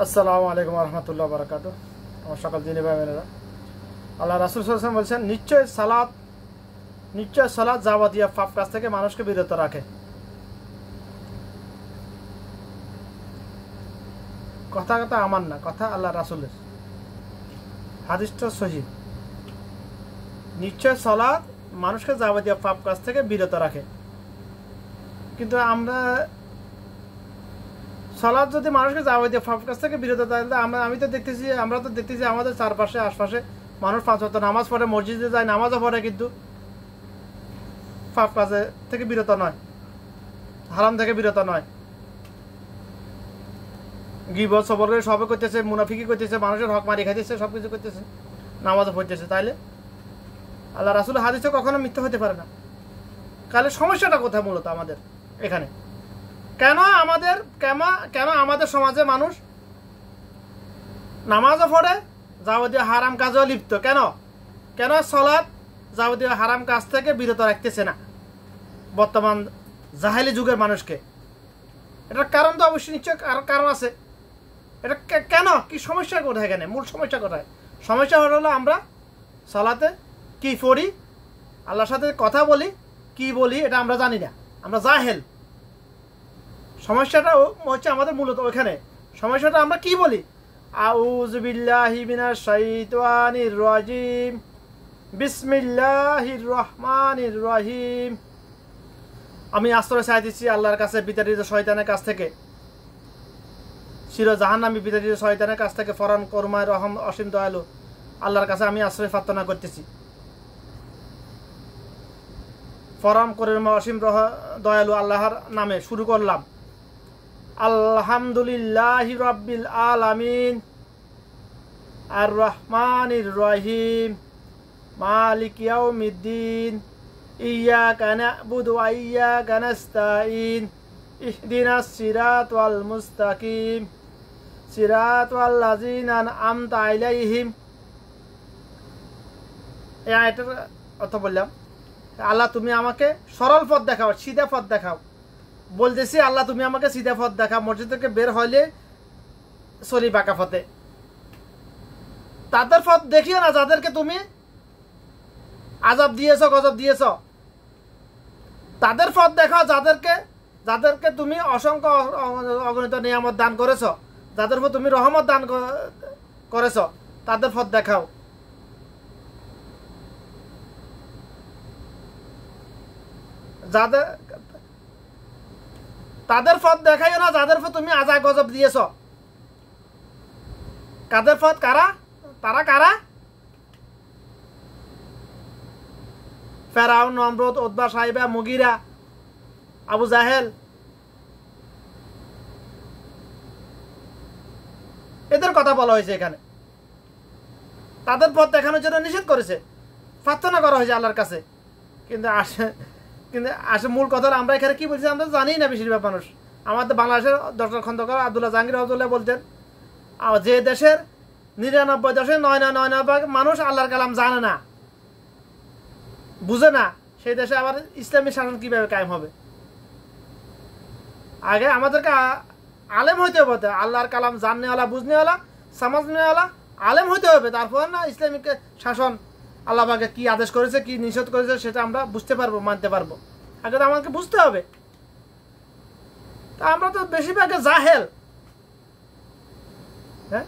আসসালামু আলাইকুম রহমতুল্লাহ বারাকাতু। আমার সকল দিনী ভাই বোনেরা, আল্লাহ রাসূল সাল্লাল্লাহু আলাইহি ওয়াসাল্লাম বলছেন, নিশ্চয় সালাত যাবতীয় পাপ কাজ থেকে মানুষকে বিরত রাখে। কথা আমার না, কথা আল্লাহ রাসূলের, হাদিসটা সহিহ। নিশ্চয় সালাত মানুষকে যাবতীয় পাপ কাজ থেকে বিরত রাখে। কিন্তু সালাত যদি মানুষকে যাবতীয় পাপ কাজ থেকে বিরত থাকে, আমরা তো দেখতেছি আমাদের চারপাশে আশপাশে মানুষ 5 ওয়াক্ত নামাজ পড়ে, মসজিদে যায়, নামাজও পড়ে, কিন্তু পাপ কাজে থেকে বিরত নয়, হারাম থেকে বিরত নয়। গীবত সবর করে সবে করতেছে, মুনাফিকি করতেছে, মানুষের হক মারি খাইতেছে, সবকিছু করতেছে, নামাজও পড়তেছে। তাইলে আল্লাহ রাসূলের হাদিসে কখনো মিথ্যা হতে পারে না। তাহলে সমস্যাটা কোথায় মূলত আমাদের এখানে? কেন আমাদের সমাজে মানুষ নামাজও পড়ে, যাবতীয় হারাম কাজও লিপ্ত? কেন সালাত যাবতীয় হারাম কাজ থেকে বিরত রাখতেছে না বর্তমান জাহেলি যুগের মানুষকে? এটার কারণ তো অবশ্যই নিশ্চয় কারণ আছে। এটা কেন, কি সমস্যা কোথায় এখানে? মূল সমস্যা কোথায়? সমস্যা হলো আমরা সালাতে কি পড়ি, আল্লাহর সাথে কথা বলি, কি বলি এটা আমরা জানি না, আমরা জাহেল। সমস্যাটা হচ্ছে আমাদের মূলত ওইখানে। সমস্যাটা আমরা কি বলি? আউযু বিল্লাহি মিনাশ শাইতানির রাজিম, বিসমিল্লাহির রহমানির রহিম। আমি আশ্রয় চাইতেছি আল্লাহর কাছে বিতাড়িত শয়তানের কাছ থেকে, চির জাহান্নামী বিতাড়িত শয়তানের কাছ থেকে। ফরন করুণাময় রহম অসীম দয়ালু আল্লাহর কাছে আমি আশ্রয় প্রার্থনা করতেছি। ফরম করুণাময় অসীম দয়ালু আল্লাহর নামে শুরু করলাম। আলহামদুলিল্লাহি রাব্বিল আলামিন, আর রহমানির রহিম, মালিক ইয়াউমিদ্দিন, ইয়্যাকা না'বুদু ওয়া ইয়্যাকা নাস্তাঈন, ইহদিনাস সিরাতাল মুস্তাকিম, সিরাতাল লাযিনা আন'আমতা আলাইহিম। এই আয়াতের অর্থ বললাম, আল্লাহ তুমি আমাকে সরল পথ দেখাও, সিধা পথ দেখাও। বলতেছি আল্লাহ তুমি আমাকে সিধা পথ দেখাও। মসজিদ থেকে বের হইলে চলি বাঁকা পথে। তাদের পথ দেখিও না যাদেরকে তুমি আযাব দিয়েছ, গজব দিয়েছ। তাদের পথ দেখাও যাদেরকে তুমি অসংখ্য অগণিত নিয়ামত দান করেছ, যাদের উপর তুমি রহমত দান করেছ, তাদের পথ দেখাও। তাদের পথ দেখাইও না যাদের পথ তুমি আযাব গজব দিয়েছ। কাদের পথ? তারা কারা? ফেরাউন, নমরুদ, উতবা, সাইবা, মুগিরা, আবু জাহেল, এদের কথা বলা হয়েছে এখানে। তাদের পথ দেখানোর জন্য নিষেধ করেছে, প্রার্থনা করা হয়েছে আল্লাহর কাছে। কিন্তু আসে মূল কথা আমরা এখানে কি বলছি আমরা জানি না। বেশিরভাগ মানুষ, আমাদের বাংলাদেশের ডক্টর খন্দকার আব্দুল্লাহ জাহাঙ্গীর রহমতুল্লাহ বলতেন, যে দেশের 99.99% মানুষ আল্লাহর কালাম জানে না, বুঝে না, সেই দেশে আবার ইসলামী শাসন কিভাবে কায়েম হবে? আগে আমাদেরকে আলেম হইতে হবে, আল্লাহর কালাম জাননেওয়ালা, বুঝনেওয়ালা, সমাজনেওয়ালা আলেম হইতে হবে। তারপর না ইসলামিক শাসন আল্লাহ পাকে কি আদেশ করেছে, কি নিষেধ করেছে সেটা আমরা বুঝতে পারবো, মানতে পারবো। আগে তো আমাকে বুঝতে হবে। তা আমরা তো বেশিরভাগে জাহেল। হ্যাঁ,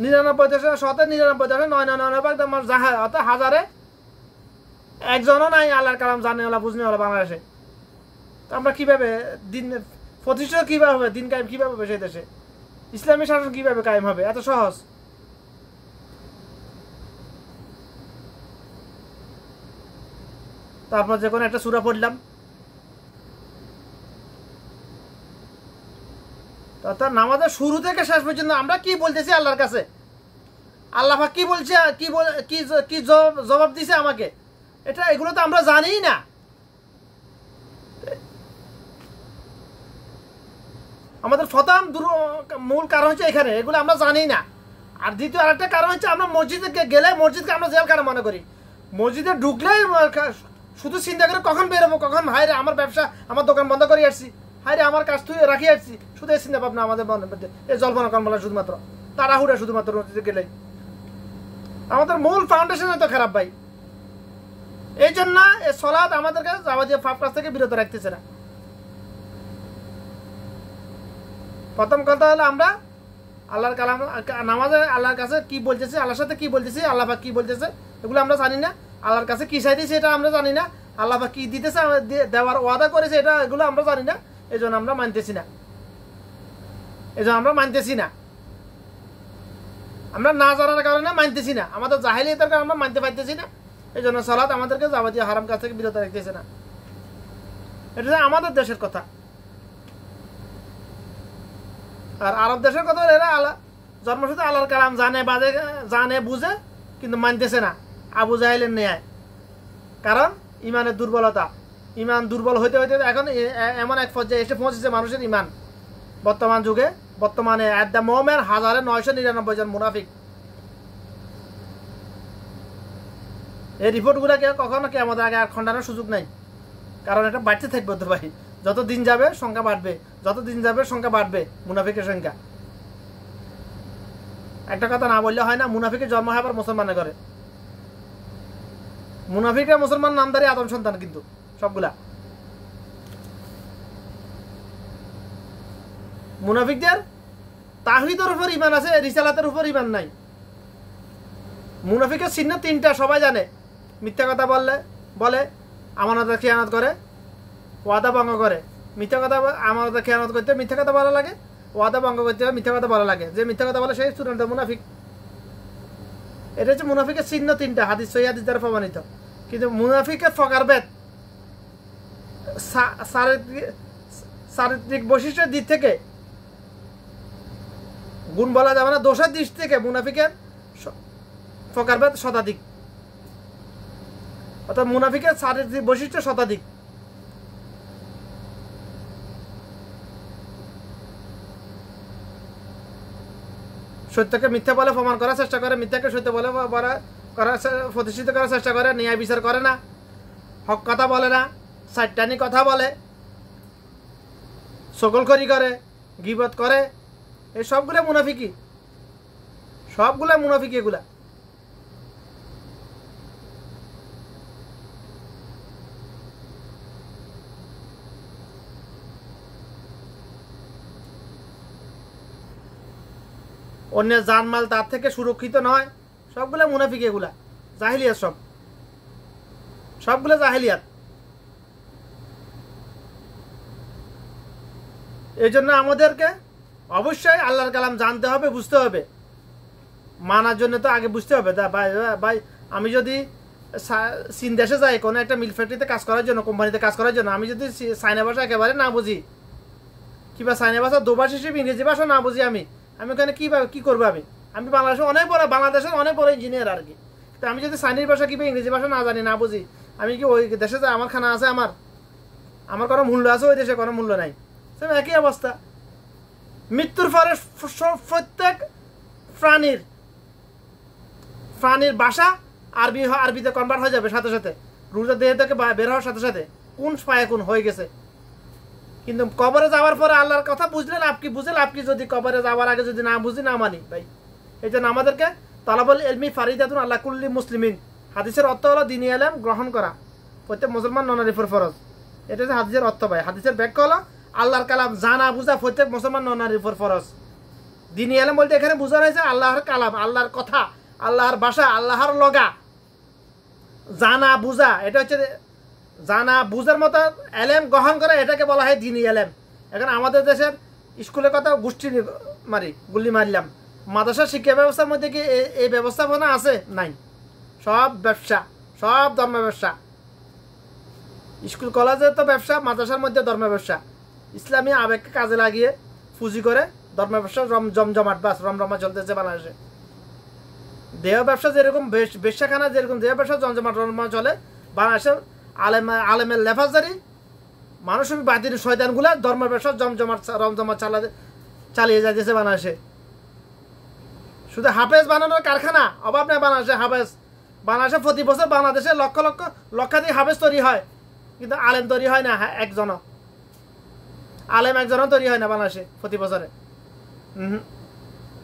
99.99% জাহেল, অর্থাৎ হাজারে একজনও নাই আল্লাহর কালাম জানেওয়ালা, বুঝনেওয়ালা বাংলাদেশে। তো আমরা কিভাবে দিন প্রতিষ্ঠিত কিভাবে হবে, দিন কায়েম কিভাবে হবে সেই দেশে? ইসলামী শাসন কিভাবে কায়েম হবে? এত সহজ? তারপর যে কোনো একটা সূরা পড়লাম, অর্থাৎ নামাজের শুরু থেকে শেষ পর্যন্ত আমরা কি বলতেছি আল্লাহর কাছে, আল্লাহ পাক কি বলছে, কি জবাব দিছে আমাকে, এগুলো তো আমরা জানি না। আমাদের প্রথম মূল কারণ হচ্ছে এখানে, এগুলো আমরা জানি না। আর দ্বিতীয় আরেকটা কারণ হচ্ছে আমরা মসজিদে গেলে মসজিদকে আমরা জেলখানা মনে করি। মসজিদে ঢুকলেই শুধু চিন্তা করে কখন বেরোবো, কখন ভাইরে আমার ব্যবসা, আমার দোকান বন্ধ করে আসছি। হায় আমার কাজ তুই রাখি আসছি, শুধু এই চিন্তা ভাবনা আমাদের মনের মধ্যে, এই জল্পনা কল্পনা শুধুমাত্র তাড়াহুড়া শুধুমাত্র নদীতে গেলেই। আমাদের মূল ফাউন্ডেশন তো খারাপ ভাই। এই জন্য এই সালাত আমাদেরকে যাবতীয় পাপ কাজ থেকে বিরত রাখতেছে না। প্রথম কথা হলো আমরা আল্লাহর কালাম নামাজে আল্লাহর কাছে কি বলতেছি, আল্লাহর সাথে কি বলতেছি, আল্লাহ পাক কি বলতেছে এগুলো আমরা জানি না। আল্লাহর কাছে কি চাইতেছি এটা আমরা জানি না। আল্লাহ পাক কি দিতেছে দেওয়ার ওয়াদা করেছে এটা এগুলো আমরা জানি না। এই জন্য আমরা মানতেছি না, আমরা না জানার কারণে মানতেছি না, আমাদের জাহেলিয়াতের কারণে আমরা মানতে পারতেছি না। এই জন্য সালাত আমাদেরকে যাবতীয় হারাম কাজ থেকে বিরত রাখতেছে না। এটা আমাদের দেশের কথা। আর আরব দেশের কথা এরা আল্লাহ জন্মসূত্রে আল্লাহর কালাম জানে বুঝে কিন্তু মানতেছে না আবু জাহেলের ন্যায়। কারণ ইমানের দুর্বলতা, ইমান দুর্বল হইতে হইতে এখন এমন এক পর্যায়ে এসে পৌঁছেছে মানুষের ইমান। বর্তমান যুগে বর্তমানে এট দ্য মোমেন্ট 1999 জন মুনাফিক। এই রিপোর্টগুলো কখনো কি আমাদের আগে আর খণ্ডানোর সুযোগ নাই, কারণ এটা বাড়তে থাকবে ওদের ভাই। যত দিন যাবে সংখ্যা বাড়বে, যত দিন যাবে সংখ্যা বাড়বে মুনাফিকের সংখ্যা। একটা কথা না বললে হয় না, মুনাফিকের জন্ম হয় আবার মুসলমানের ঘরে। মুনাফিকরা মুসলমান নামদারি আদম সন্তান কিন্তু সবগুলা। মুনাফিকদের তাওহীদের উপর ঈমান আছে, রিসালাতের উপর ঈমান নাই। মুনাফিকের চিহ্ন তিনটা, সবাই জানে। মিথ্যা কথা বলে, আমানতের খেয়ানত করে, ওয়াদা ভঙ্গ করে। মিথ্যা কথা আমানতের খেয়ানত করতে মিথ্যা কথা বলা লাগে, ওয়াদা ভঙ্গ করতে মিথ্যা কথা বলা লাগে। যে মিথ্যা কথা বলে সেই চূড়ান্ত মুনাফিক। এটা হচ্ছে মুনাফিকের চিহ্ন তিনটা, হাদিস সহিহ হাদিস দ্বারা প্রমাণিত। কিন্তু মুনাফিকের প্রকারভেদ চারিত্রিক বৈশিষ্ট্যের দিক থেকে গুণ বলা যাবে না, দোষের দিক থেকে মুনাফিকের প্রকারভেদ শতাধিক। অর্থাৎ মুনাফিকের চারিত্রিক বৈশিষ্ট্য শতাধিক। সত্যকে মিথ্যা বলে প্রমাণ করার চেষ্টা করে, মিথ্যাকে সত্য বলে প্রতিষ্ঠিত করার চেষ্টা করে, ন্যায় বিচার করে না, হক কথা বলে না, সাইটানি কথা বলে, সকলখড়ি করে, গীবত করে। এই সবগুলো মুনাফিকি, সবগুলো মুনাফিকি এগুলা। অন্যের জানমাল তার থেকে সুরক্ষিত নয়, সবগুলো মুনাফিক এগুলা। জাহিলিয়াত, সবগুলো জাহিলিয়াত। এই জন্য আমাদেরকে অবশ্যই আল্লাহর কালাম জানতে হবে, বুঝতে হবে। মানার জন্য তো আগে বুঝতে হবে। ভাই আমি যদি চীন দেশে যাই কোনো একটা মিল ফ্যাক্টরিতে কাজ করার জন্য, কোম্পানিতে কাজ করার জন্য, আমি যদি চাইনা ভাষা একেবারে না বুঝি, কিংবা চাইনা ভাষা দোভাষী হিসেবে ইংরেজি ভাষা না বুঝি, আমি ওখানে কি করবো? আমি বাংলাদেশের অনেক বড় ইঞ্জিনিয়ার আর কি। তো আমি যদি চাইনিজ ভাষা কিংবা ইংরেজি ভাষা না জানি, না বুঝি, আমি কি ওই দেশে যাই? আমার খানা আছে, আমার কোনো মূল্য আছে? ওই দেশে কোনো মূল্য নাই। সেম একই অবস্থা। মৃত্যুর পরে প্রত্যেক প্রাণীর ভাষা আরবিতে কনভার্ট হয়ে যাবে সাথে সাথে, রুজা দেহ থেকে বের হওয়ার সাথে সাথে কোন পায়ে কোন হয়ে গেছে। কিন্তু কবরে যাওয়ার পরে আল্লাহর কথা বুঝলে লাভ কি? বুঝে লাভ কি যদি কবরে যাওয়ার আগে যদি না বুঝি, না মানি ভাই? এই জন্য আমাদেরকে তালাবুল ইলমি ফারিদাতুন আলা কুল্লি মুসলিমিন, হাদিসের অর্থ হলো দ্বীনি ইলম গ্রহণ করা প্রত্যেক মুসলমান ননারীর উপর ফরজ। এটা হচ্ছে হাদিসের অর্থ ভাই। হাদিসের ব্যাখ্যা হলো আল্লাহর কালাম জানা বুঝা প্রত্যেক মুসলমান ননারীর উপর ফরজ। দ্বীনি ইলম বলতে এখানে বোঝানো হয়েছে আল্লাহর কালাম, আল্লাহর কথা, আল্লাহর ভাষা, আল্লাহর লগা জানা বুঝা। এটা হচ্ছে জানা বুঝার মতো এলেম গ্রহণ করে, এটাকে বলা হয় দ্বীনি ইলম। এখন আমাদের দেশের স্কুলের কথা গুলি মারলাম। মাদ্রাসা শিক্ষা ব্যবস্থার মধ্যে কি এই ব্যবস্থাপনা আছে? নাই। সব ব্যবসা, সব ধর্ম ব্যবসা। স্কুল কলেজে তো ব্যবসা, মাদ্রাসার মধ্যে ধর্ম ব্যবসা। ইসলামী আবেগকে কাজে লাগিয়ে পুঁজি করে ধর্ম ব্যবসা জমজমাট বাস রমরমা চলতেছে বাংলাদেশে। দেহ ব্যবসা যেরকম, বেশ্যাখানা যেরকম দেহ ব্যবসা জমজমাট রমরমা চলে বাংলাদেশে, আলেমের লেফাজারি মানসিক বাতিল শয়তানগুলা ধর্ম ব্যবসা রমজমাট চালিয়ে যাইতেছে বাংলাদেশে। শুধু হাফেজ বানানোর কারখানা অভাব নেই বাংলাদেশে। বাংলাদেশে প্রতি বছর বাংলাদেশে লক্ষাধিক হাফেজ তৈরি হয়, কিন্তু আলেম তৈরি হয় না একজন। আলেম একজনও তৈরি হয় না বাংলাদেশে প্রতি বছরে।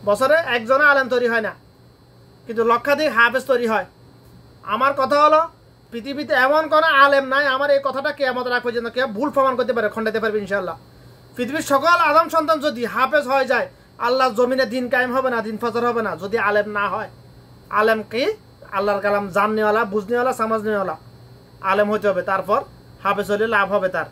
বছরে একজনও আলেম তৈরি হয় না, কিন্তু লক্ষাধিক হাফেজ তৈরি হয়। আমার কথা হলো পৃথিবীতে এমন কোনো আলেম নাই, আমার এই কথাটা কিয়ামত রাখ পর্যন্ত কেউ ভুল প্রমাণ করতে পারে, খণ্ডাতে পারবে ইনশাআল্লাহ। পৃথিবীর সকল আদম সন্তান যদি হাফেজ হয়ে যায়, আল্লাহর জমিনে দিন কায়েম হবে না, দিন ফজর হবে না, যদি আলেম না হয়। আলেম কি? আল্লাহর কালাম জাননেওয়ালা, বুঝনেওয়ালা, সমাজনেওয়ালা আলেম হতে হবে, তারপর হাফেজ হলে লাভ হবে তার।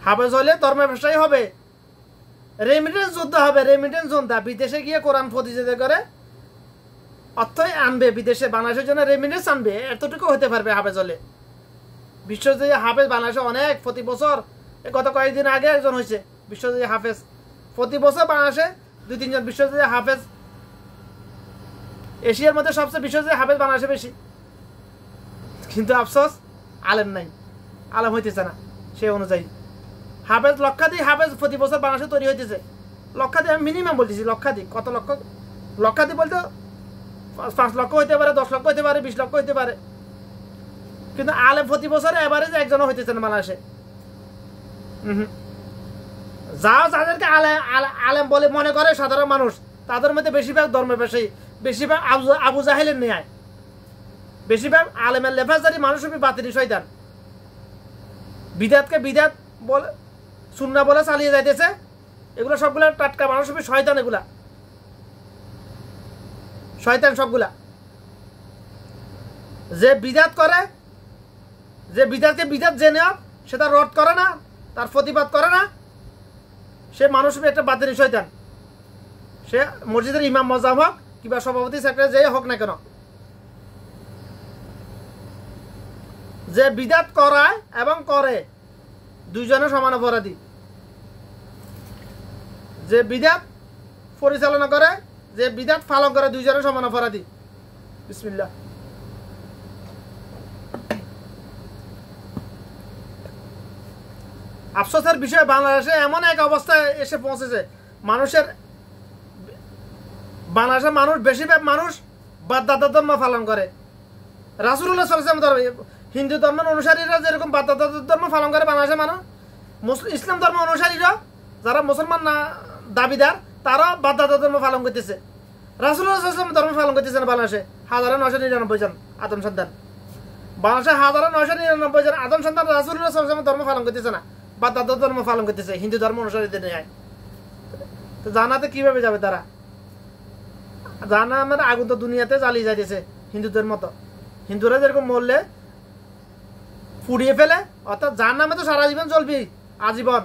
হাফেজ হলে ধর্মের ব্যবসায়ী হবে, রেমিটেন্স যোদ্ধা হবে, রেমিটেন্স যোদ্ধা। বিদেশে গিয়ে কোরআন প্রতিযোগিতা করে অর্থই আনবে, বিদেশে বাংলাদেশের জন্য রেমিটেন্স আনবে, এতটুকু হতে পারবে হাফেজ হলে। বিশ্বজয়ী হাফেজ বাংলাদেশে অনেক, প্রতি বছর, গত কয়েকদিন আগে একজন হয়েছে বিশ্বজয়ী হাফেজ। প্রতি বছর বাংলাদেশে 2-3 জন বিশ্বজয়ী হাফেজ। এশিয়ার মধ্যে সবচেয়ে বিশ্বজয়ী হাফেজ বাংলাদেশে বেশি, কিন্তু আফসোস আলেম নাই, আলেম হইতেছে না সেই অনুযায়ী। হাফেজ লক্ষাধিক হাফেজ প্রতি বছর বাংলাদেশে তৈরি হইতেছে, লক্ষাধিক, আমি মিনিমাম বলতেছি লক্ষাধিক। কত লক্ষ? লক্ষাধিক বলতে 5 লক্ষ হইতে পারে, 10 লক্ষ হইতে পারে, 20 লক্ষ হইতে পারে, কিন্তু আলেম প্রতি বছরে এভারেজ একজনও হইতেছে না বাংলাদেশে। যাদেরকে আলেম বলে মনে করে সাধারণ মানুষ, তাদের মধ্যে বেশিরভাগ ধর্মের ব্যবসায়ী, বেশিরভাগ আবু জাহেলের ন্যায়, বেশিরভাগ আলেমের লেফাজদারি মানুষ হবে বাতিল শয়তান। বিদাতকে বিদাত বলে, সুন্নাহ বলে চালিয়ে যাইতেছে, এগুলো সবগুলা টাটকা মানুষ হবে শয়তান। এগুলা শয়তান সবগুলা। যে বিদাত করে, যে বিদাতকে বিদাত জেনে সেটা রদ করে না, তার প্রতিবাদ করে না, সে মানুষ হবে একটা বাতিল শয়তান। সে মসজিদের ইমাম মজ্জাম হোক কিংবা সভাপতি সেক্রেটারি যে হোক না কেন, যে বিদাত করায় এবং করে দুইজনে সমান অপরাধী। যে বিদাত পরিচালনা করে, যে বিদাত পালন করে, দুইজনে সমান অপরাধী। বিসমিল্লাহ। আফসোসের বিষয়, বাংলাদেশে এমন এক অবস্থায় এসে পৌঁছেছে, বাংলাদেশের মানুষ, বেশিরভাগ মানুষ বাদদাদা ধর্ম পালন করে। রাসূলুল্লাহ সাল্লাল্লাহু আলাইহি ওয়াসাল্লাম, হিন্দু ধর্মের অনুসারীরা যেরকম বাদদাদা ধর্ম পালন করে, বাংলাদেশের মানুষ, ইসলাম ধর্ম অনুসারীরা যারা মুসলমান না দাবিদার, তারা বাদদাদা ধর্ম পালন করতেছে। রাসূলুল্লাহ সাল্লাল্লাহু আলাইহি ওয়াসাল্লাম ধর্ম পালন করতেছে না বাংলাদেশে। 1999 জন আদম সন্তান, বাংলাদেশে 1999 জন আদম সন্তান রাসূলুল্লাহ সাল্লাল্লাহু আলাইহি ওয়াসাল্লাম ধর্ম পালন করতেছে না, বাদদাদা ধর্ম পালন করতেছে হিন্দু ধর্ম অনুসারীদের নিয়ে। তো জানাতে কিভাবে যাবে তারা? জাহান্নামের আগুন তো দুনিয়াতে জ্বালিয়ে যাইতেছে হিন্দুদের মতো। হিন্দুরা যেরকম মরলে পুড়িয়ে ফেলে, অর্থাৎ জাহান্নামে তো সারা জীবন জ্বলবি, আজীবন।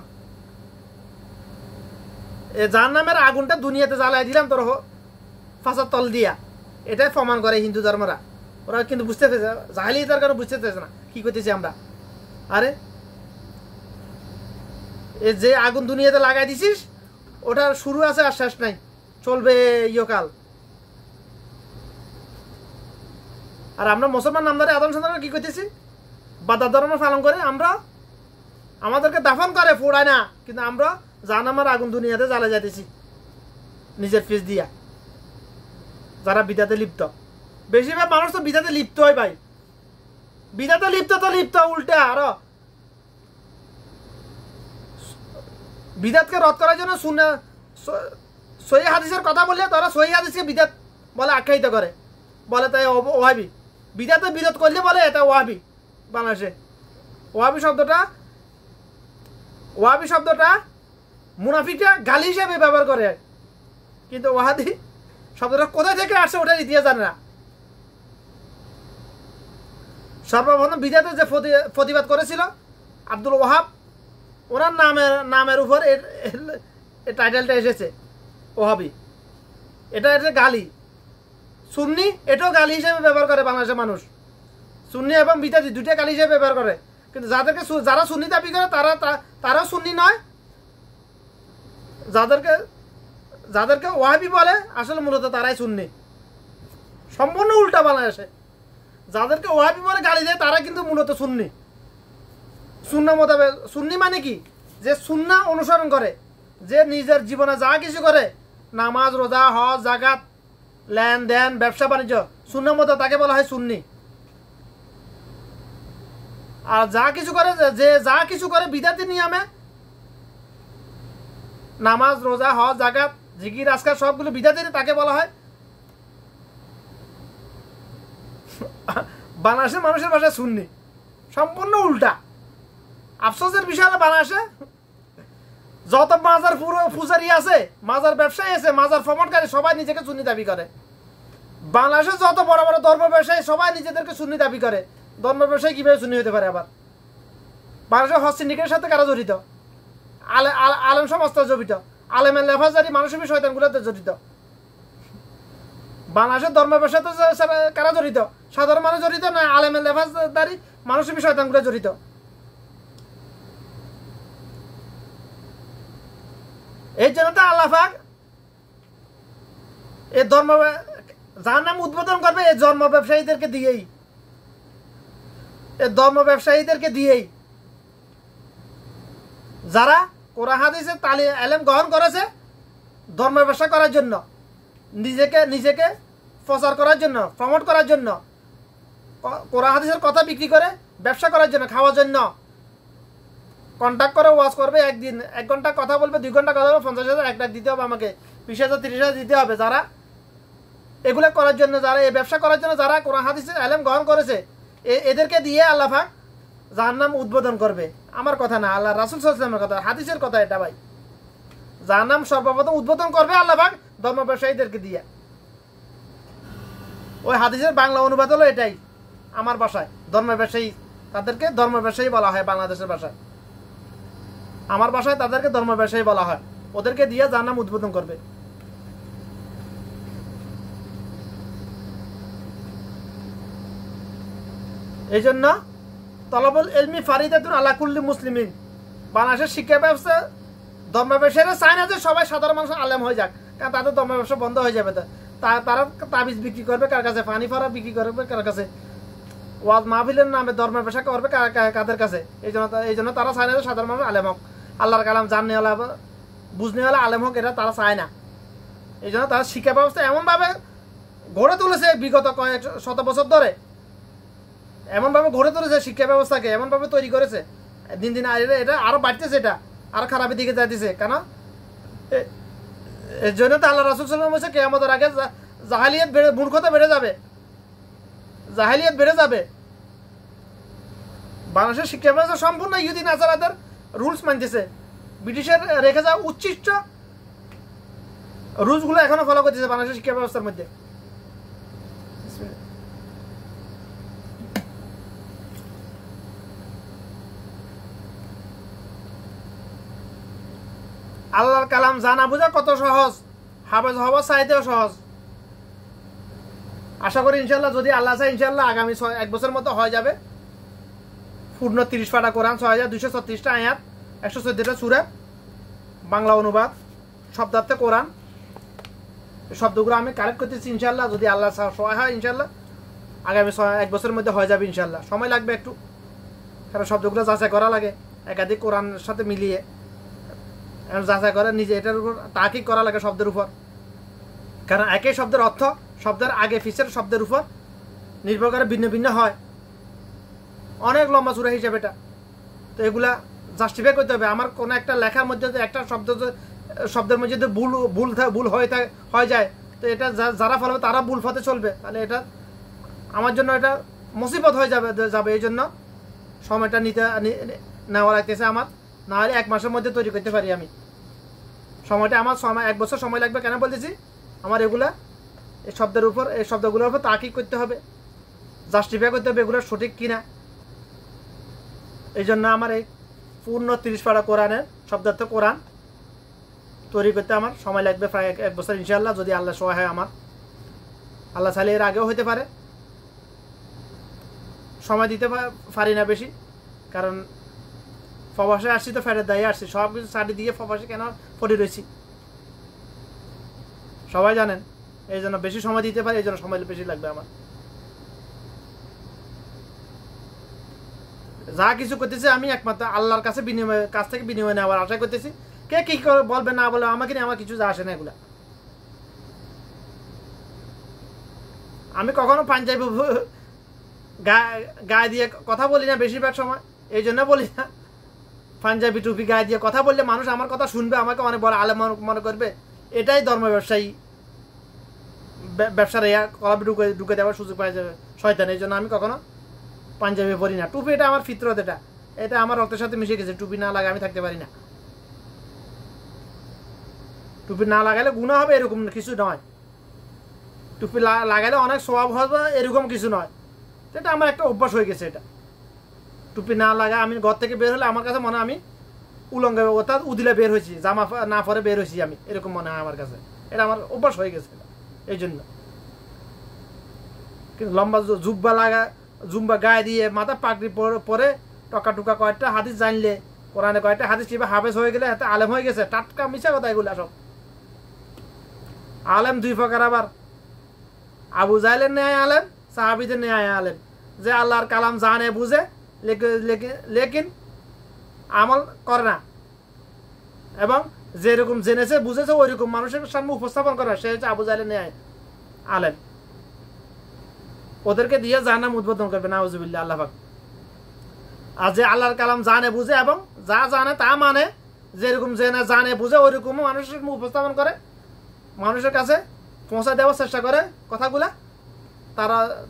এই জাহান্নামের আগুনটা দুনিয়াতে জ্বালাই দিলাম তোর ফাঁসার তল দিয়া, এটাই প্রমাণ করে হিন্দু ধর্মরা। ওরা কিন্তু বুঝতে পেরেছে, জাহেলিয়াতের কারণে বুঝতে পেরেছে না কি করতেছি আমরা। আরে এ যে আগুন দুনিয়াতে লাগাই দিছিস, ওটার শুরু আছে আর শেষ নাই, চলবে ইয়কাল। আর আমরা মুসলমান নামদারি আদম সন্তানরা কি করতেছি? বাদা ধর্ম পালন করে আমরা, আমাদেরকে দাফন করে, পোড়ায় না, কিন্তু আমরা জাহান্নামের আগুন দুনিয়াতে জ্বালা যাইতেছি নিজের ফিস দিয়া। যারা বিদাতে লিপ্ত, বেশিরভাগ মানুষ তো বিদাতে লিপ্ত হয় ভাই। বিদাতে লিপ্ত উল্টে আরো বিদাতকে রদ করার জন্য সহিহ হাদিসের কথা বললে তারা সহিহ হাদিসকে বিদাত বলে আখ্যায়িত করে, বলে তাই ওয়াহাবি। বিদাতে বিরোধ করলে বলে এটা ওয়াহাবি। বাংলাদেশে ওয়াহাবি শব্দটা মুনাফিকরা গালি হিসেবে ব্যবহার করে, কিন্তু ওয়াহাবি শব্দটা কোথায় থেকে আসছে ওটার ইতিহাস জানে না। সর্বপ্রথম বিদাতে যে প্রতিবাদ করেছিল আব্দুল ওয়াহাব, ওনার নামের উপর এর টাইটেলটা এসেছে ওয়াহাবি। এটা গালি। সুন্নি এটাও গালি হিসেবে ব্যবহার করে বাংলাদেশের মানুষ। সুন্নি এবং বিদাতি দুইটা গালি হিসেবে ব্যবহার করে, কিন্তু যারা সুন্নি দাবি করে তারাও সুন্নি নয়। যাদেরকে ওয়াহাবি বলে আসলে মূলত তারাই সুন্নি। সম্পূর্ণ উল্টা বাংলাদেশে। যাদেরকে ওয়াহাবি বলে গালি দেয় তারা কিন্তু মূলত সুন্নি। সুন্না মোতাবেক, সুন্নি মানে কি? যে সুন্নাহ অনুসরণ করে, যে নিজের জীবনে যা কিছু করে, নামাজ, রোজা, হজ, যাকাত, লেনদেন, ব্যবসা বাণিজ্য সুন্নাহ মতো, তাকে বলা হয় সুন্নি। আর যা কিছু করে, যে যা কিছু করে বিদাতি নিয়মে, নামাজ রোজা হজ জাকাত জিকির আজকার সবগুলো বিদাতি, তাকে বলা হয়। বাংলাদেশের মানুষের ভাষায় সুন্নি, সম্পূর্ণ উল্টা। আফসোসের বিষয় হলো বাংলাদেশে যত মাজার পূজারি আছে, মাজার ব্যবসায়ী আছে, মাজার প্রমোটকারী, সবাই নিজেকে সুন্নি দাবি করে। বাংলাদেশে যত বড় বড় ধর্ম ব্যবসায়ী সবাই নিজেদেরকে সুন্নি দাবি করে। ধর্ম ব্যবসায়ী কিভাবে সুন্নি হতে পারে? আবার বাংলাদেশের হজ সিন্ডিকেটের সাথে কারা জড়িত? আলেম সমাজ জড়িত, আলেমের লেফাজারি মানসিক শয়তানগুলোতে জড়িত। বাংলাদেশের ধর্ম ব্যবসাতে কারা জড়িত? সাধারণ মানুষ জড়িত না আলেমের লেফাজারি মানসিক শয়তানগুলো জড়িত? এই জন্য তো আল্লাহ পাক এই ধর্ম যার নাম উদ্বোধন করবে এই ধর্ম ব্যবসায়ীদেরকে দিয়েই, এই ধর্ম ব্যবসায়ীদেরকে দিয়েই, যারা কোরআন হাদিসের এলেম গ্রহণ করেছে ধর্ম ব্যবসা করার জন্য, নিজেকে প্রচার করার জন্য, প্রমোট করার জন্য, কোরআন হাদিসের কথা বিক্রি করে ব্যবসা করার জন্য, খাওয়ার জন্য কন্ট্যাক্ট করে ওয়াজ করবে। একদিন 1 ঘন্টা কথা বলবে, 2 ঘন্টা কথা বলবে, 50,000 1 লাখ দিতে হবে, আমাকে 20,000 30,000 দিতে হবে। যারা এগুলো করার জন্য, যারা এই ব্যবসা করার জন্য, যারা কোরআন হাদিসের এলেম গ্রহণ করেছে, এদেরকে দিয়ে আল্লাহ পাক জাহান্নাম উদ্বোধন করবে। আমার কথা না, আল্লাহ রাসূল সাল্লাল্লাহু আলাইহি ওয়াসাল্লামের কথা, হাদিসের কথা এটা ভাই। জাহান্নাম সর্বপ্রথম উদ্বোধন করবে আল্লাহ পাক ধর্ম ব্যবসায়ীদেরকে দিয়ে। ওই হাদিসের বাংলা অনুবাদ হলো এটাই আমার ভাষায়, ধর্ম ব্যবসায়ী। তাদেরকে ধর্ম ব্যবসায়ী বলা হয় বাংলাদেশের ভাষায়। আমার ভাষায় তাদেরকে ধর্ম ব্যবসায়ী বলা হয়। ওদেরকে দিয়ে জাহান্নাম উদ্বোধন করবে। এই জন্য তলবুল ইলমি ফারিদাতুন আলা কুল্লি মুসলিমিন, বাংলাদেশের শিক্ষা ব্যবস্থা ধর্ম ব্যবসায়ীরা চায় না যে সবাই সাধারণ মানুষ আলেম হয়ে যাক, কারণ তাদের ধর্ম ব্যবসা বন্ধ হয়ে যাবে। তারা তাবিজ বিক্রি করবে কার কাছে, পানি ফারা বিক্রি করবে কার কাছে, ওয়াজ মাহফিলের নামে ধর্ম ব্যবসা করবে কাদের কাছে। এই জন্য তারা চায় না যে সাধারণ মানুষ আলেম হোক, আল্লাহর কালাম জাননেওয়ালা বুঝনেওয়ালা আলেম হোক, এটা তারা চায় না। এই জন্য তারা শিক্ষা ব্যবস্থা এমনভাবে গড়ে তুলেছে বিগত কয়েক শত বছর ধরে, এমনভাবে গড়ে তুলেছে শিক্ষা ব্যবস্থাকে, এমনভাবে তৈরি করেছে, দিন দিন এটা আরো বাড়তেছে, এটা আরো খারাপের দিকে যাইতেছে। কেন? এর জন্য তো আল্লাহ রাসূল সাল্লাল্লাহু আলাইহি ওয়াসাল্লাম কিয়ামতের আগে জাহেলিয়াত মূর্খতা বেড়ে যাবে, জাহেলিয়াত বেড়ে যাবে। বাংলাদেশের শিক্ষা ব্যবস্থা সম্পূর্ণ ইহুদি নাসারাদের রুলস মানতেছে, ব্রিটিশের রেখে যাওয়া উচ্ছিষ্ট রুলসগুলো এখনো ফলো করতেছে বাংলাদেশের শিক্ষা ব্যবস্থার মধ্যে। আল্লাহর কালাম জানা বোঝা কত সহজ, হাফেজ হওয়া চাইতেও সহজ। আশা করি ইনশাল্লাহ, যদি আল্লাহ চায় ইনশাল্লাহ আগামী 1 বছর মতো হয়ে যাবে পূর্ণ 30 পারা কোরআন, 6236টা আয়াত, 114টা সূরা, বাংলা অনুবাদ, শব্দার্থে কোরআন। শব্দগুলো আমি কালেক্ট করতেছি ইনশাল্লাহ, যদি আল্লাহ সহায় হয় ইনশাল্লাহ আগামী 1 বছরের মধ্যে হয়ে যাবে ইনশাল্লাহ। সময় লাগবে একটু, কারণ শব্দগুলো যাচাই করা লাগে একাধিক কোরআনের সাথে মিলিয়ে, যাচাই করে নিজে এটার উপর তাহকিক করা লাগে শব্দের উপর। কারণ একই শব্দের অর্থ শব্দের আগে পিছের শব্দের উপর নির্ভর করে ভিন্ন ভিন্ন হয়, অনেক লম্বা সূরা হিসাবে এটা। তো এগুলা জাস্টিফাই করতে হবে। আমার কোনো একটা লেখার মধ্যে একটা শব্দের মধ্যে যদি ভুল হয়ে যায়, তো এটা যারা ফলাবে তারা ভুল পথে চলবে, তাহলে এটা আমার জন্য এটা মুসিবত হয়ে যাবে। এই জন্য সময়টা নেওয়া লাগতেছে আমার, না হলে 1 মাসের মধ্যে তৈরি করতে পারি আমি। সময়টা আমার 1 বছর সময় লাগবে। কেন বলতেছি? আমার এগুলা এই শব্দগুলোর উপর তাহকিক করতে হবে, জাস্টিফাই করতে হবে এগুলো সঠিক কিনা। এই জন্য আমার এই পূর্ণ 30 পারা কোরআনের শব্দার্থ কোরআন তৈরি করতে আমার সময় লাগবে প্রায় 1 বছর ইনশাআল্লাহ, যদি আল্লাহ সহায় হয় আমার। আল্লাহ চাইলে এর আগেও হইতে পারে, সময় দিতে পারি না বেশি, কারণ প্রবাসে আসছি তো ফেরত দায়ী আসছি, সব কিছু ছাড়ি দিয়ে প্রবাসে কেন পড়ে রয়েছি সবাই জানেন। এই জন্য বেশি সময় দিতে পারি, এই জন্য সময় বেশি লাগবে আমার। যা কিছু করতেছি আমি একমাত্র আল্লাহর কাছ থেকে বিনিময় নেওয়ার আশা করতেছি। কে কি বলবে না বলে আমাকে নিয়ে আমার কিছু যা আসে না এগুলা। আমি কখনো পাঞ্জাবি গায়ে দিয়ে কথা বলি না বেশিরভাগ সময়, এই জন্য বলি না। পাঞ্জাবি টুপি গায়ে দিয়ে কথা বললে মানুষ আমার কথা শুনবে, আমাকে অনেক বড় আলেম মনে করবে। এটাই ধর্ম ব্যবসায়ী, ব্যবসার কলাপে ঢুকে দেওয়ার সুযোগ পাওয়া যাবে শয়তান। এই জন্য আমি কখনো পাঞ্জাবি পরি না। টুপি এটা আমার ফিতরত, এটা আমার রক্তের সাথে মিশে গেছে। টুপি না লাগালে আমি থাকতে পারি না। টুপি না লাগালে গুনাহ হবে এরকম কিছু নয়, টুপি লাগালে অনেক সওয়াব হবে এরকম কিছু নয়। এটা আমার একটা অভ্যাস হয়ে গেছে। এটা টুপি না লাগা, আমি ঘর থেকে বের হলে আমার কাছে মনে হয় আমি উলঙ্গ, অর্থাৎ উদিলে বের হয়েছি, জামা না পরে বের হয়েছি আমি, এরকম মনে হয় আমার কাছে। এটা আমার অভ্যাস হয়ে গেছে এই জন্য। কিন্তু লম্বা জুম্বা গায়ে দিয়ে মাথা পাগড়ি পরে টকা টুকা কয়েকটা হাদিস জানলে, কোরআনে কয়েকটা হাদিস কিংবা হাফেজ হয়ে গেলে এত আলেম হয়ে গেছে, টাটকা মিশা কথা এগুলো সব। আলেম দুই প্রকার, আবার আবু জাহেলের ন্যায় আলেম, সাহাবীদের ন্যায় আলেম, যে আল্লাহর কালাম জানে বুঝে লেকিন আমল করে না, এবং যেরকম জেনেছে বুঝেছে ওইরকম মানুষের সামনে উপস্থাপন করে, সে হচ্ছে আবু জাহেলের ন্যায় আলেম। ওদেরকে দিয়ে জাহান্নাম উদ্বোধন করবে নাউজুবিল্লাহ আল্লাহ পাক। আর যে আল্লাহর কালাম জানে বুঝে এবং যা জানে তা মানে, যেরকম জানে বুঝে ওইরকম মানুষের উপস্থাপন করে, মানুষের কাছে পৌঁছা দেওয়ার চেষ্টা করে কথাগুলা,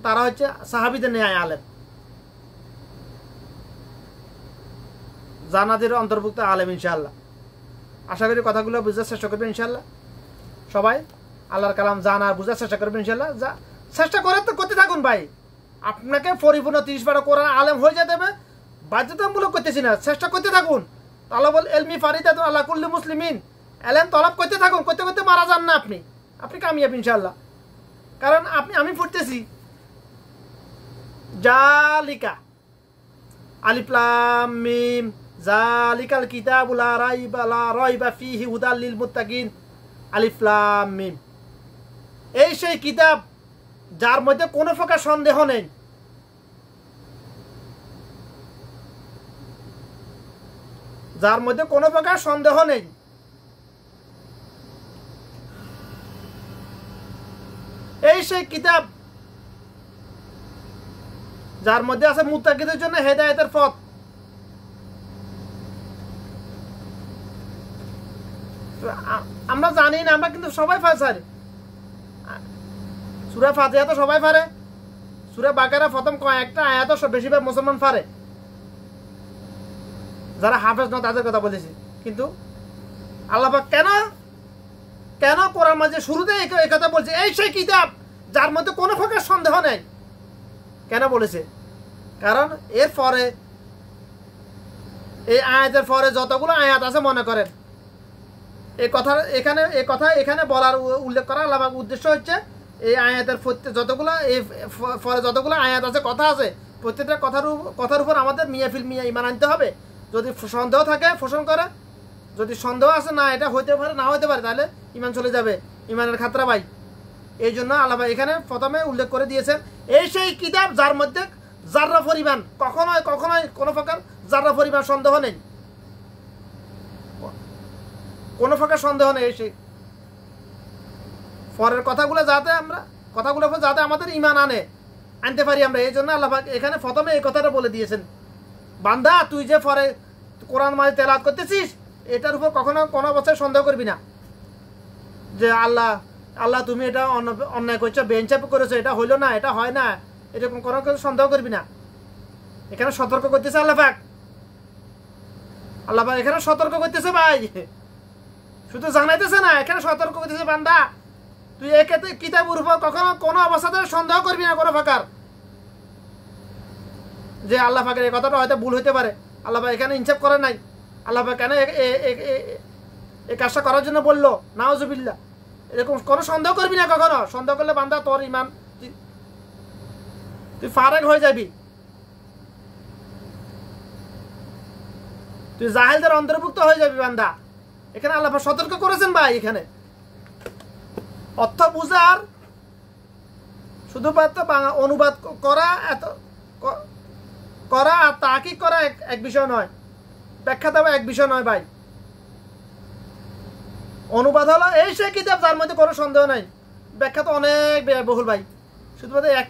তারা হচ্ছে সাহাবীদের ন্যায় আলেম, জান্নাতের অন্তর্ভুক্ত আলেম ইনশাআল্লাহ। আশা করি কথাগুলো বুঝার চেষ্টা করবেন ইনশাআল্লাহ। সবাই আল্লাহর কালাম জানা বুঝার চেষ্টা করবেন ইনশাআল্লাহ। চেষ্টা করতে থাকুন ভাই। আপনাকে পরিপূর্ণ 30 বার কোরআন আলেম হয়ে যেতে হবে বাধ্যতামূলক করতেছি না, চেষ্টা করতে থাকুন। তালাবুল ইলমি ফারিদাতু আলা কুল্লি মুসলিমিন, এলেম তলব করতে থাকুন, করতে করতে মারা যান না আপনি কামিয়াব ইনশাআল্লাহ। কারণ আমি পড়তেছি জালিকা আলিফ লাম মিম জালিকাল কিতাবু লা রাইবা ফীহি হুদাল লিল মুত্তাকিন, আলিফ লাম মিম। এই সেই কিতাব যার মধ্যে কোনো প্রকার সন্দেহ নেই, যার মধ্যে কোনো প্রকার সন্দেহ নেই। এই সেই কিতাব যার মধ্যে আছে মুত্তাকিদের জন্য হেদায়েতের পথ। আমরা জানি না, আমরা কিন্তু সবাই পারি। সূরা ফাতিহা তো সবাই পারে, সূরা বাকারা প্রথম কয়েকটা আয়াত বেশিরভাগ মুসলমান পারে, যারা হাফেজ নয় তাদের কথা বলেছি। কিন্তু আল্লাহ পাক কেন কোরআন মাঝে শুরুতে এই কথা বলছে, এই সেই কিতাব যার মধ্যে কোনো প্রকার সন্দেহ নেই, কেন বলেছে? কারণ এর পরে এই আয়াতের পরে যতগুলো আয়াত আছে মনে করেন, এই কথা এখানে বলার উল্লেখ করা আল্লাহ পাকের উদ্দেশ্য হচ্ছে এই আয়াতের যতগুলো এই পরে যতগুলো আয়াত আছে, কথা আছে, প্রত্যেকটা কথার উপর আমাদের মিয়া ঈমান আনতে হবে। যদি সন্দেহ থাকে পোষণ করে, যদি সন্দেহ আছে না এটা হইতে পারে না হইতে পারে, তাহলে ঈমান চলে যাবে, ঈমানের খাতরা ভাই। এই জন্য আল্লাহ এখানে প্রথমে উল্লেখ করে দিয়েছেন এই সেই কিতাব যার মধ্যে জাররা পরিমাণ কখনোই কোনো প্রকার জাররা পরিমাণ সন্দেহ নেই, কোনো প্রকার সন্দেহ নেই। সেই পরের কথাগুলো যাতে আমাদের ঈমান আনতে পারি আমরা, এই জন্য আল্লাহ পাক এখানে প্রথমে এই কথাটা বলে দিয়েছেন, বান্দা তুই যে পরে কোরআন মাঝে তেলাওয়াত করতেছিস এটার উপর কখনো কোনো অবস্থায় সন্দেহ করবি না যে আল্লাহ তুমি এটা অন্যায় করছো, বেইনসাফ করেছো, এটা হইলো না, এটা হয় না, এরকম কোনো কিছু সন্দেহ করবি না। এখানে সতর্ক করতেছে আল্লাহ পাক এখানে সতর্ক করতেছে ভাই, শুধু জানাইতেছে না, এখানে সতর্ক করতেছে বান্দা তুই এই কিতাবের উপর কখনো কোনো অবস্থাতে সন্দেহ করবি না কোনো প্রকার, যে আল্লাহ পাকের এই কথাটা হয়তো ভুল হইতে পারে, আল্লাহ পাক এখানে ইনসাফ করে নাই, আল্লাহ পাক কেন এই কাজটা করার জন্য বললো, নাউজুবিল্লাহ, এরকম কোনো সন্দেহ করবি না কখনো। সন্দেহ করলে বান্দা তোর ঈমান তুই ফারেক হয়ে যাবি, তুই জাহেলদের অন্তর্ভুক্ত হয়ে যাবি বান্দা। এখানে আল্লাহ পাক সতর্ক করেছেন ভাই, এখানে অর্থ বুঝার শুধুমাত্র অনুবাদ করা আর তাহকিক করা এক বিষয় নয়, ব্যাখ্যা দেওয়া এক বিষয় নয় ভাই। অনুবাদ হলো এই সেই কিতাব যার মধ্যে কোনো সন্দেহ নাই, ব্যাখ্যা তো অনেক বহুল ভাই। শুধুমাত্র